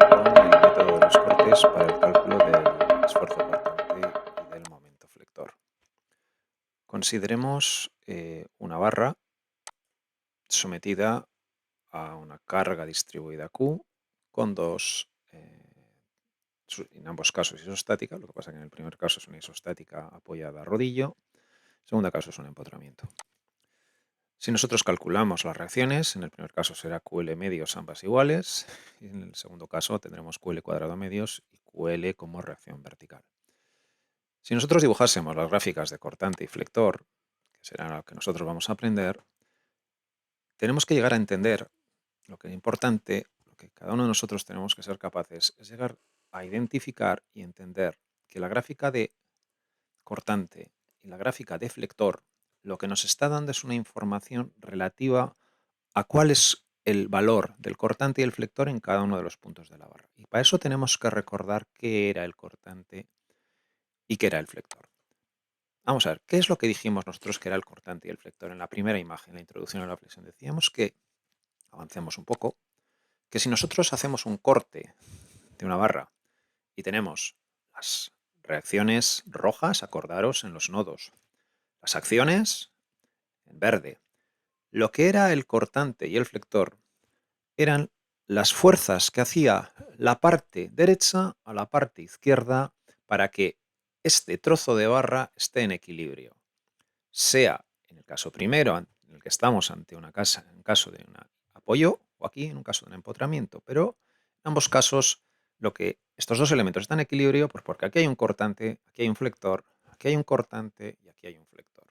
Con el método de los cortes para el cálculo del esfuerzo cortante y del momento flector. Consideremos una barra sometida a una carga distribuida Q con en ambos casos isostática, lo que pasa que en el primer caso es una isostática apoyada a rodillo, en el segundo caso es un empotramiento. Si nosotros calculamos las reacciones, en el primer caso será QL medios ambas iguales, y en el segundo caso tendremos QL cuadrado medios y QL como reacción vertical. Si nosotros dibujásemos las gráficas de cortante y flector, que será lo que nosotros vamos a aprender, tenemos que llegar a entender lo que es importante, lo que cada uno de nosotros tenemos que ser capaces, es llegar a identificar y entender que la gráfica de cortante y la gráfica de flector lo que nos está dando es una información relativa a cuál es el valor del cortante y el flector en cada uno de los puntos de la barra. Y para eso tenemos que recordar qué era el cortante y qué era el flector. Vamos a ver, ¿qué es lo que dijimos nosotros que era el cortante y el flector? En la primera imagen, la introducción a la flexión, decíamos que, avancemos un poco, que si nosotros hacemos un corte de una barra y tenemos las reacciones rojas, acordaros, en los nodos, las acciones en verde, lo que era el cortante y el flector eran las fuerzas que hacía la parte derecha a la parte izquierda para que este trozo de barra esté en equilibrio. Sea en el caso primero, en el que estamos ante una casa, en caso de un apoyo, o aquí en un caso de un empotramiento, pero en ambos casos estos dos elementos están en equilibrio, pues porque aquí hay un cortante, aquí hay un flector, aquí hay un cortante y aquí hay un flector.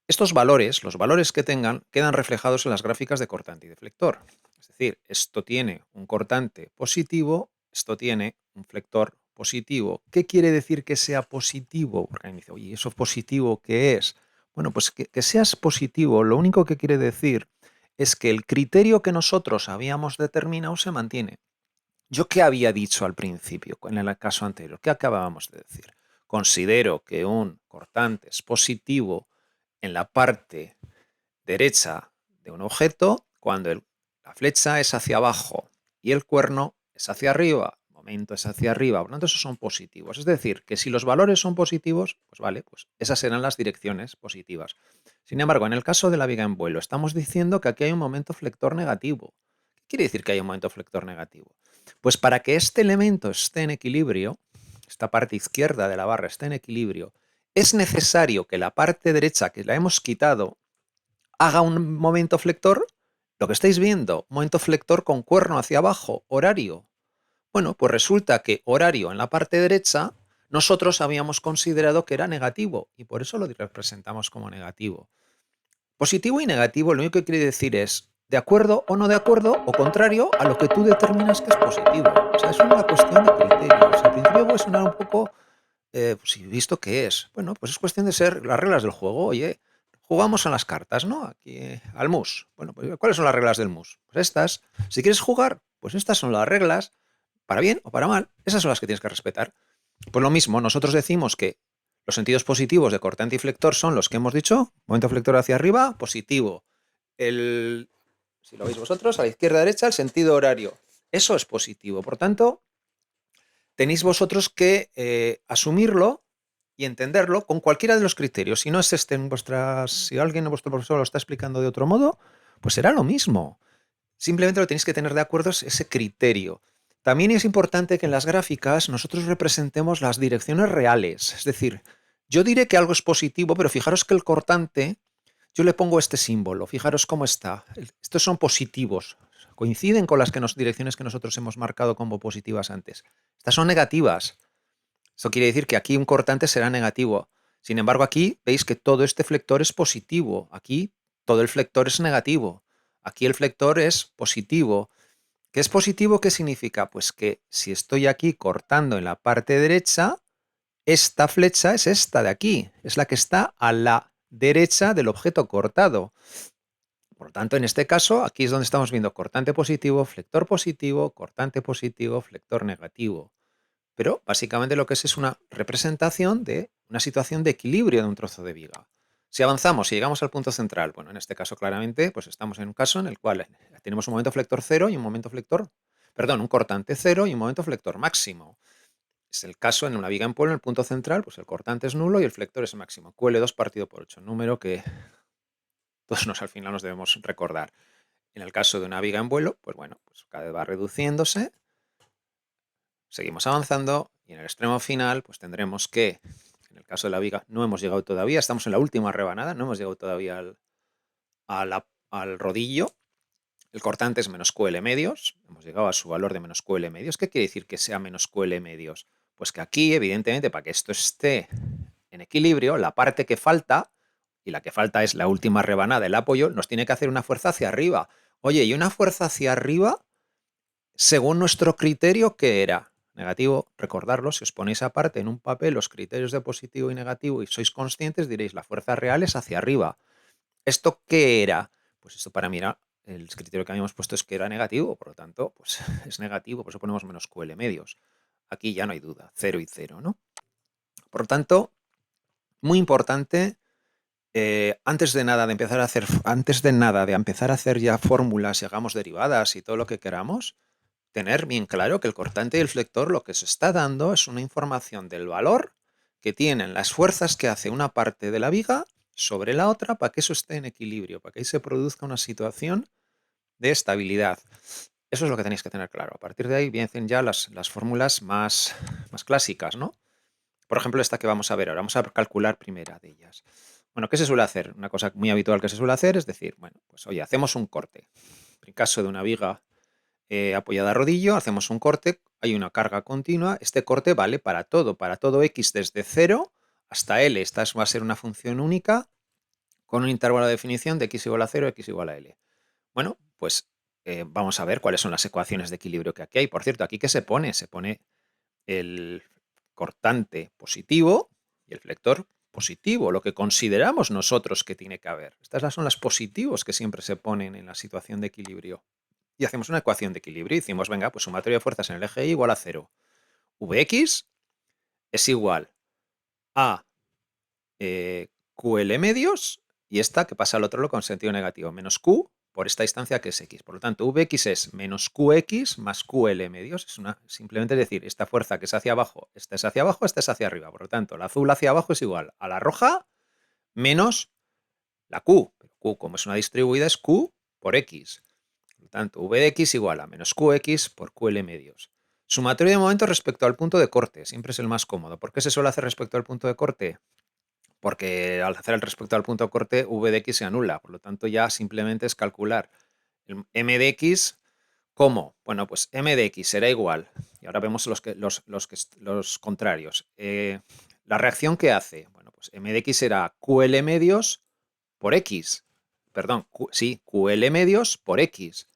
Estos valores, los valores que tengan, quedan reflejados en las gráficas de cortante y de flector. Es decir, esto tiene un cortante positivo, esto tiene un flector positivo. ¿Qué quiere decir que sea positivo? Porque alguien dice, oye, ¿eso positivo qué es? Bueno, pues que seas positivo, lo único que quiere decir es que el criterio que nosotros habíamos determinado se mantiene. ¿Yo qué había dicho al principio, en el caso anterior? ¿Qué acabábamos de decir? Considero que un cortante es positivo en la parte derecha de un objeto cuando la flecha es hacia abajo y el cuerno es hacia arriba, el momento es hacia arriba, por lo tanto esos son positivos. Es decir, que si los valores son positivos, pues vale, pues esas serán las direcciones positivas. Sin embargo, en el caso de la viga en vuelo, estamos diciendo que aquí hay un momento flector negativo. ¿Qué quiere decir que hay un momento flector negativo? Pues para que este elemento esté en equilibrio, esta parte izquierda de la barra esté en equilibrio, es necesario que la parte derecha, que la hemos quitado, haga un momento flector. Lo que estáis viendo, momento flector con cuerno hacia abajo, horario. Bueno, pues resulta que horario en la parte derecha nosotros habíamos considerado que era negativo y por eso lo representamos como negativo. Positivo y negativo lo único que quiere decir es de acuerdo o no de acuerdo o contrario a lo que tú determinas que es positivo. O sea, es una cuestión de criterios. Al principio puede sonar un poco, pues, ¿y visto qué es? Bueno, pues es cuestión de ser las reglas del juego. Oye, jugamos a las cartas, ¿no? Aquí al mus. Bueno, pues ¿cuáles son las reglas del mus? Pues estas. Si quieres jugar, pues estas son las reglas, para bien o para mal. Esas son las que tienes que respetar. Pues lo mismo, nosotros decimos que los sentidos positivos de cortante y flector son los que hemos dicho. Momento flector hacia arriba, positivo. Si lo veis vosotros, a la izquierda derecha, el sentido horario. Eso es positivo. Por tanto, tenéis vosotros que asumirlo y entenderlo con cualquiera de los criterios. Si no es este en si alguien de vuestro profesor lo está explicando de otro modo, pues será lo mismo. Simplemente lo tenéis que tener de acuerdo ese criterio. También es importante que en las gráficas nosotros representemos las direcciones reales. Es decir, yo diré que algo es positivo, pero fijaros que el cortante, yo le pongo este símbolo. Fijaros cómo está. Estos son positivos. Coinciden con las direcciones que nosotros hemos marcado como positivas antes. Estas son negativas. Eso quiere decir que aquí un cortante será negativo. Sin embargo, aquí veis que todo este flector es positivo. Aquí todo el flector es negativo. Aquí el flector es positivo. ¿Qué es positivo? ¿Qué significa? Pues que si estoy aquí cortando en la parte derecha, esta flecha es esta de aquí. Es la que está a la derecha del objeto cortado. Por lo tanto, en este caso, aquí es donde estamos viendo cortante positivo, flector negativo. pero básicamente lo que es una representación de una situación de equilibrio de un trozo de viga. Si avanzamos y llegamos al punto central, bueno, en este caso claramente, pues estamos en un caso en el cual tenemos un momento flector cero y un momento flector, perdón, un cortante cero y un momento flector máximo. Es el caso en una viga en polo, en el punto central, pues el cortante es nulo y el flector es máximo. QL2 partido por 8, número que todos al final nos debemos recordar. En el caso de una viga en vuelo, pues bueno, pues cada vez va reduciéndose, seguimos avanzando y en el extremo final pues tendremos que, en el caso de la viga, no hemos llegado todavía, estamos en la última rebanada, no hemos llegado todavía al rodillo. El cortante es menos QL medios, hemos llegado a su valor de menos QL medios. ¿Qué quiere decir que sea menos QL medios? Pues que aquí, evidentemente, para que esto esté en equilibrio, la parte que falta, y la que falta es la última rebanada, el apoyo, nos tiene que hacer una fuerza hacia arriba. Oye, ¿y una fuerza hacia arriba, según nuestro criterio, qué era? Negativo, recordarlo, si os ponéis aparte en un papel los criterios de positivo y negativo y sois conscientes, diréis, la fuerza real es hacia arriba. ¿Esto qué era? Pues esto para mí era, el criterio que habíamos puesto es que era negativo, por lo tanto, pues es negativo, por eso ponemos menos QL medios. Aquí ya no hay duda, 0 y 0, ¿no? Por lo tanto, muy importante, antes de nada de empezar a hacer ya fórmulas y hagamos derivadas y todo lo que queramos, tener bien claro que el cortante y el flector lo que se está dando es una información del valor que tienen las fuerzas que hace una parte de la viga sobre la otra para que eso esté en equilibrio, para que ahí se produzca una situación de estabilidad. Eso es lo que tenéis que tener claro. A partir de ahí vienen ya las fórmulas más clásicas, ¿no? Por ejemplo, esta que vamos a ver ahora. Vamos a calcular primera de ellas. Bueno, ¿qué se suele hacer? Una cosa muy habitual que se suele hacer es decir, bueno, pues oye, hacemos un corte. En caso de una viga apoyada a rodillo, hacemos un corte, hay una carga continua, este corte vale para todo x desde 0 hasta L. Esta va a ser una función única con un intervalo de definición de x igual a 0, x igual a L. Bueno, pues vamos a ver cuáles son las ecuaciones de equilibrio que aquí hay. Por cierto, ¿aquí qué se pone? Se pone el cortante positivo y el flector positivo, lo que consideramos nosotros que tiene que haber. Estas son las positivos que siempre se ponen en la situación de equilibrio. Y hacemos una ecuación de equilibrio y decimos, venga, pues sumatorio de fuerzas en el eje Y igual a 0. Vx es igual a QL medios y esta que pasa al otro lado con sentido negativo, menos Q por esta distancia que es X. Por lo tanto, Vx es menos Qx más QL medios. Simplemente decir, esta fuerza que es hacia abajo, esta es hacia abajo, esta es hacia arriba. Por lo tanto, la azul hacia abajo es igual a la roja menos la Q. Pero Q, como es una distribuida, es Q por X. Por lo tanto, V de X igual a menos QX por QL medios. Sumatorio de momentos respecto al punto de corte. Siempre es el más cómodo. ¿Por qué se suele hacer respecto al punto de corte? Porque al hacer el respecto al punto de corte, V de X se anula. Por lo tanto, ya simplemente es calcular el M de X como. Bueno, pues M de X será igual. Y ahora vemos los contrarios. La reacción que hace. Bueno, pues M de X será QL medios por X. Perdón, sí, QL medios por X.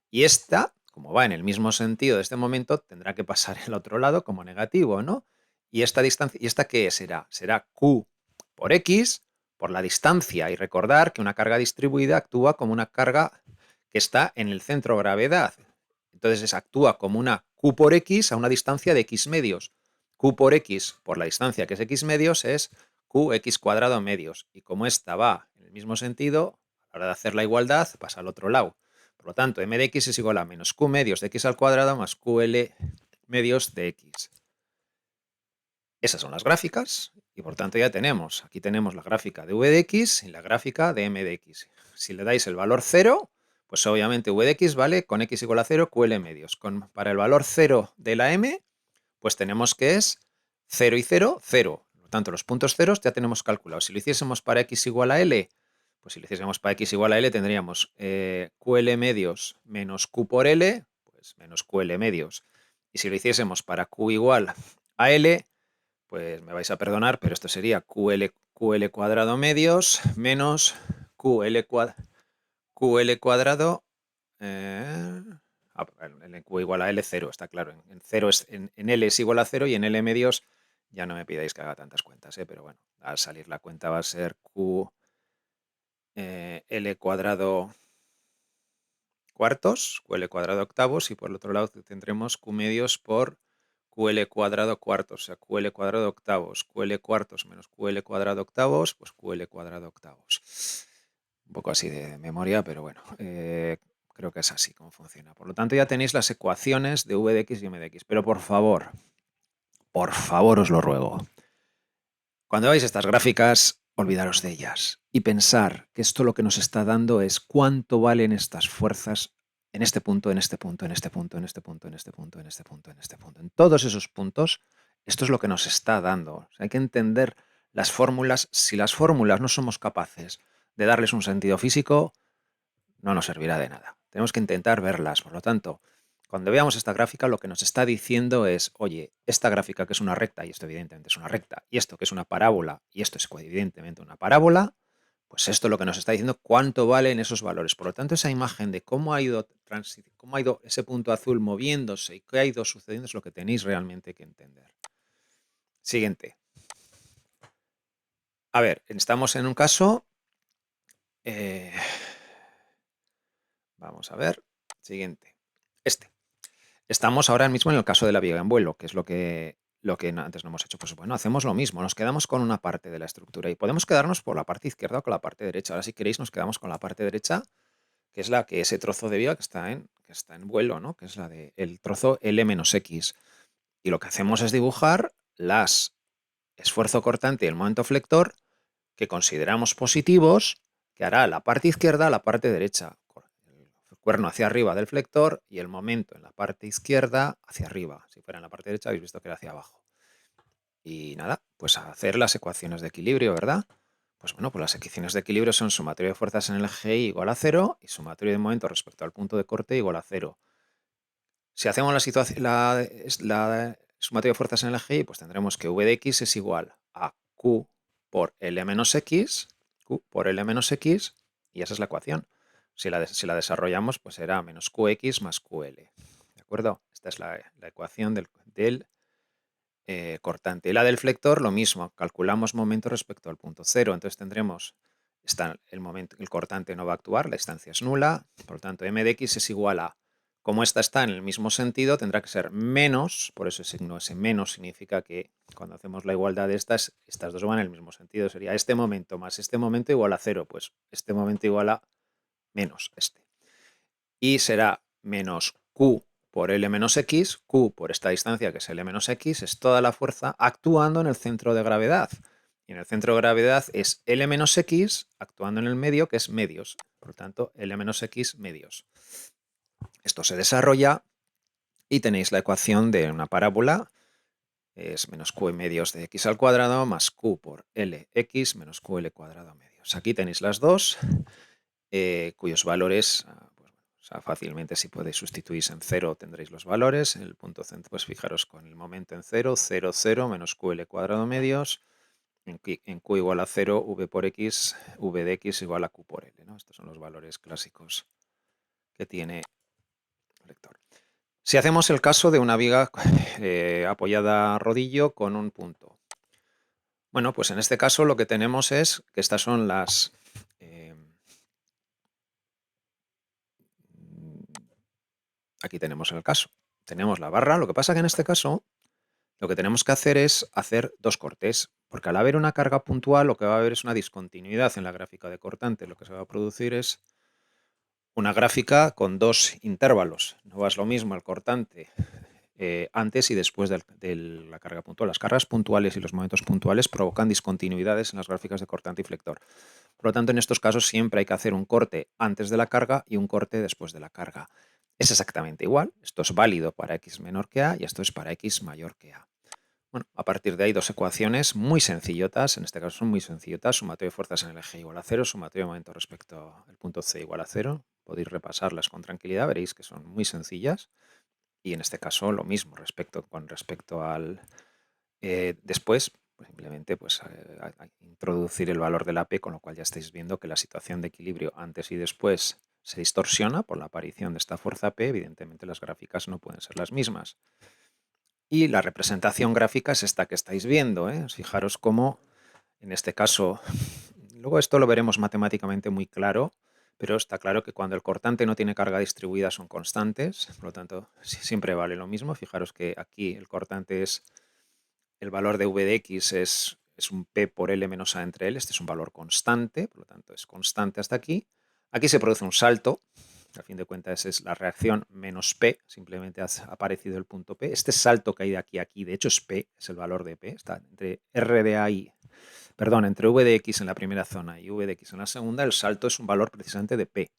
Y esta, como va en el mismo sentido de este momento, tendrá que pasar el otro lado como negativo, ¿no? Y esta distancia, ¿y esta qué será? Será Q por X por la distancia. Y recordar que una carga distribuida actúa como una carga que está en el centro de gravedad. Entonces actúa como una Q por X a una distancia de X medios. Q por X por la distancia que es X medios es QX cuadrado medios. Y como esta va en el mismo sentido, a la hora de hacer la igualdad pasa al otro lado. Por lo tanto, m de x es igual a menos q medios de x al cuadrado más ql medios de x. Esas son las gráficas y por tanto ya tenemos, aquí tenemos la gráfica de v de x y la gráfica de m de x. Si le dais el valor 0, pues obviamente v de x vale con x igual a 0 ql medios. Para el valor 0 de la m, pues tenemos que es 0 y 0, 0. Por lo tanto, los puntos ceros ya tenemos calculados. Si lo hiciésemos para x igual a l, pues si lo hiciésemos para x igual a L, tendríamos QL medios menos Q por L, pues menos QL medios. Y si lo hiciésemos para Q igual a L, pues me vais a perdonar, pero esto sería QL cuadrado medios menos QL cuadrado. En Q igual a L, 0, está claro. En L es igual a 0 y en L medios ya no me pidáis que haga tantas cuentas, pero bueno, al salir la cuenta va a ser Q L cuadrado cuartos, QL cuadrado octavos y por el otro lado tendremos Q medios por QL cuadrado cuartos, o sea, QL cuadrado octavos, QL cuartos menos QL cuadrado octavos, pues QL cuadrado octavos. Un poco así de memoria, pero bueno, creo que es así como funciona. Por lo tanto, ya tenéis las ecuaciones de v de x y m de x. Pero por favor os lo ruego, cuando veáis estas gráficas, olvidaros de ellas y pensar que esto lo que nos está dando es cuánto valen estas fuerzas en este punto, en este punto, en este punto, en este punto, en este punto, en este punto, en este punto. En todos esos puntos, esto es lo que nos está dando. O sea, hay que entender las fórmulas. Si las fórmulas no somos capaces de darles un sentido físico, no nos servirá de nada. Tenemos que intentar verlas. Por lo tanto, cuando veamos esta gráfica, lo que nos está diciendo es, oye, esta gráfica que es una recta, y esto evidentemente es una recta, y esto que es una parábola, y esto es evidentemente una parábola, pues esto es lo que nos está diciendo cuánto valen esos valores. Por lo tanto, esa imagen de cómo ha ido ese punto azul moviéndose y qué ha ido sucediendo es lo que tenéis realmente que entender. Siguiente. A ver, estamos en un caso... vamos a ver. Siguiente. Estamos ahora mismo en el caso de la viga en vuelo, que es lo que antes no hemos hecho. Pues bueno, hacemos lo mismo. Nos quedamos con una parte de la estructura y podemos quedarnos por la parte izquierda o con la parte derecha. Ahora, si queréis, nos quedamos con la parte derecha, que es ese trozo de viga que está en vuelo, ¿no? Que es el trozo L-X. Y lo que hacemos es dibujar las esfuerzo cortante y el momento flector que consideramos positivos, que hará la parte izquierda a la parte derecha. El cuerno hacia arriba del flector y el momento en la parte izquierda hacia arriba. Si fuera en la parte derecha habéis visto que era hacia abajo. Y nada, pues a hacer las ecuaciones de equilibrio, ¿verdad? Pues bueno, pues las ecuaciones de equilibrio son sumatorio de fuerzas en el eje Y igual a 0 y sumatorio de momento respecto al punto de corte igual a 0. Si hacemos la sumatorio de fuerzas en el eje Y, pues tendremos que v de x es igual a q por L menos x, q por L menos x, y esa es la ecuación. Si la desarrollamos, pues será menos qx más ql. ¿De acuerdo? Esta es la ecuación del cortante. Y la del flector, lo mismo. Calculamos momento respecto al punto cero. Entonces tendremos, el cortante no va a actuar, la distancia es nula. Por lo tanto, m de x es igual a, como esta está en el mismo sentido, tendrá que ser menos, por eso ese menos significa que cuando hacemos la igualdad de estas dos van en el mismo sentido. Sería este momento más este momento igual a 0. Pues este momento igual a menos este. Y será menos q por L menos x, q por esta distancia que es L menos x, es toda la fuerza actuando en el centro de gravedad. Y en el centro de gravedad es L menos x actuando en el medio, que es medios. Por lo tanto, L menos x medios. Esto se desarrolla y tenéis la ecuación de una parábola. Es menos q medios de x al cuadrado más q por Lx menos ql cuadrado medios. Aquí tenéis las dos, cuyos valores... O sea, fácilmente si podéis sustituir en 0 tendréis los valores. El punto centro, pues fijaros con el momento en 0, 0, 0 menos ql cuadrado medios. En q igual a 0, v por x, v de x igual a q por l, ¿no? Estos son los valores clásicos que tiene el vector. Si hacemos el caso de una viga apoyada a rodillo con un punto. Bueno, pues en este caso lo que tenemos es que estas son las... aquí tenemos el caso. Tenemos la barra, lo que pasa que en este caso lo que tenemos que hacer es hacer dos cortes, porque al haber una carga puntual lo que va a haber es una discontinuidad en la gráfica de cortante. Lo que se va a producir es una gráfica con dos intervalos. No es lo mismo el cortante antes y después de la carga puntual. Las cargas puntuales y los momentos puntuales provocan discontinuidades en las gráficas de cortante y flector. Por lo tanto, en estos casos siempre hay que hacer un corte antes de la carga y un corte después de la carga. Es exactamente igual. Esto es válido para x menor que a y esto es para x mayor que a. Bueno, a partir de ahí dos ecuaciones muy sencillotas, en este caso son muy sencillotas, sumatorio de fuerzas en el eje igual a 0, sumatorio de momento respecto al punto C igual a 0. Podéis repasarlas con tranquilidad, veréis que son muy sencillas. Y en este caso lo mismo con respecto al... después, pues simplemente a introducir el valor de la P, con lo cual ya estáis viendo que la situación de equilibrio antes y después se distorsiona por la aparición de esta fuerza P. Evidentemente las gráficas no pueden ser las mismas. Y la representación gráfica es esta que estáis viendo, ¿eh? Fijaros cómo, en este caso, luego esto lo veremos matemáticamente muy claro, pero está claro que cuando el cortante no tiene carga distribuida son constantes, por lo tanto siempre vale lo mismo. Fijaros que aquí el cortante es, el valor de v de x es un p por L menos A entre L, este es un valor constante, por lo tanto es constante hasta aquí. Aquí se produce un salto, a fin de cuentas es la reacción menos P, simplemente ha aparecido el punto P. Este salto que hay de aquí a aquí, de hecho es P, es el valor de P, está entre R de A y, perdón, entre V de X en la primera zona y V de X en la segunda, el salto es un valor precisamente de P.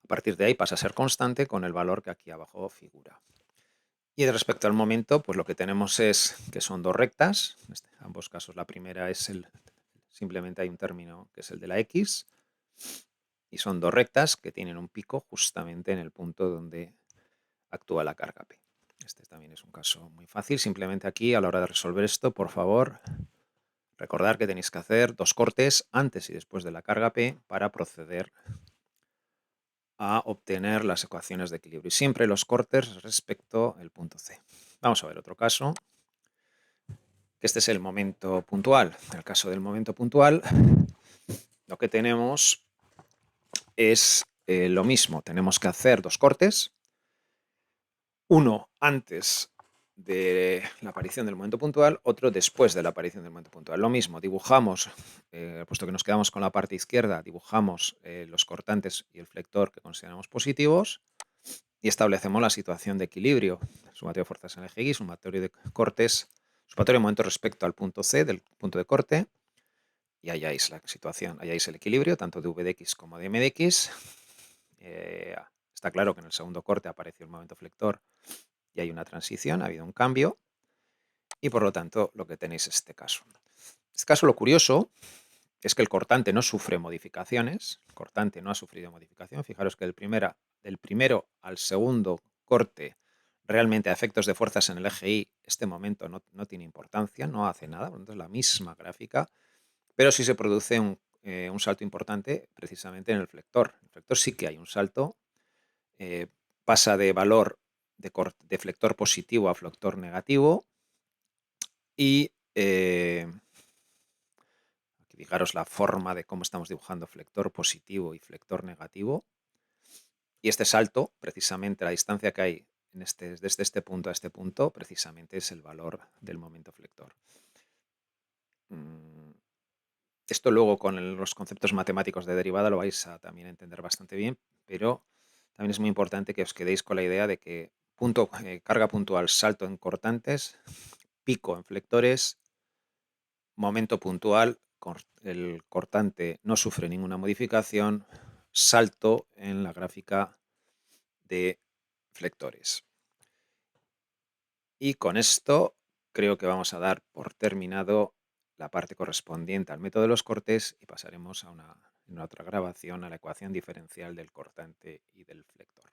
A partir de ahí pasa a ser constante con el valor que aquí abajo figura. Y respecto al momento, pues lo que tenemos es que son dos rectas, en ambos casos la primera es simplemente hay un término que es el de la X, y son dos rectas que tienen un pico justamente en el punto donde actúa la carga P. Este también es un caso muy fácil. Simplemente aquí, a la hora de resolver esto, por favor, recordar que tenéis que hacer dos cortes antes y después de la carga P para proceder a obtener las ecuaciones de equilibrio. Y siempre los cortes respecto al punto C. Vamos a ver otro caso, que este es el momento puntual. En el caso del momento puntual, lo que tenemos es lo mismo. Tenemos que hacer dos cortes, uno antes de la aparición del momento puntual, otro después de la aparición del momento puntual. Lo mismo, dibujamos, puesto que nos quedamos con la parte izquierda, dibujamos los cortantes y el flector que consideramos positivos y establecemos la situación de equilibrio. Sumatorio de fuerzas en el eje X, sumatorio de cortes, sumatorio de momentos respecto al punto C del punto de corte, y halláis la situación, halláis el equilibrio tanto de v de x como de m de x. Está claro que en el segundo corte apareció el momento flector y hay una transición, ha habido un cambio, y por lo tanto lo que tenéis es este caso. En este caso lo curioso es que el cortante no sufre modificaciones, el cortante no ha sufrido modificación. Fijaros que del primero al segundo corte, realmente a efectos de fuerzas en el eje Y, este momento no tiene importancia, no hace nada, por lo tanto es la misma gráfica, pero sí se produce un salto importante precisamente en el flector. En el flector sí que hay un salto, pasa de valor de flector positivo a flector negativo y aquí fijaros la forma de cómo estamos dibujando flector positivo y flector negativo. Y este salto, precisamente la distancia que hay desde este punto a este punto, precisamente es el valor del momento flector. Esto luego con los conceptos matemáticos de derivada lo vais a también entender bastante bien, pero también es muy importante que os quedéis con la idea de que carga puntual, salto en cortantes, pico en flectores, momento puntual, el cortante no sufre ninguna modificación, salto en la gráfica de flectores. Y con esto creo que vamos a dar por terminado la parte correspondiente al método de los cortes y pasaremos en otra grabación a la ecuación diferencial del cortante y del flector.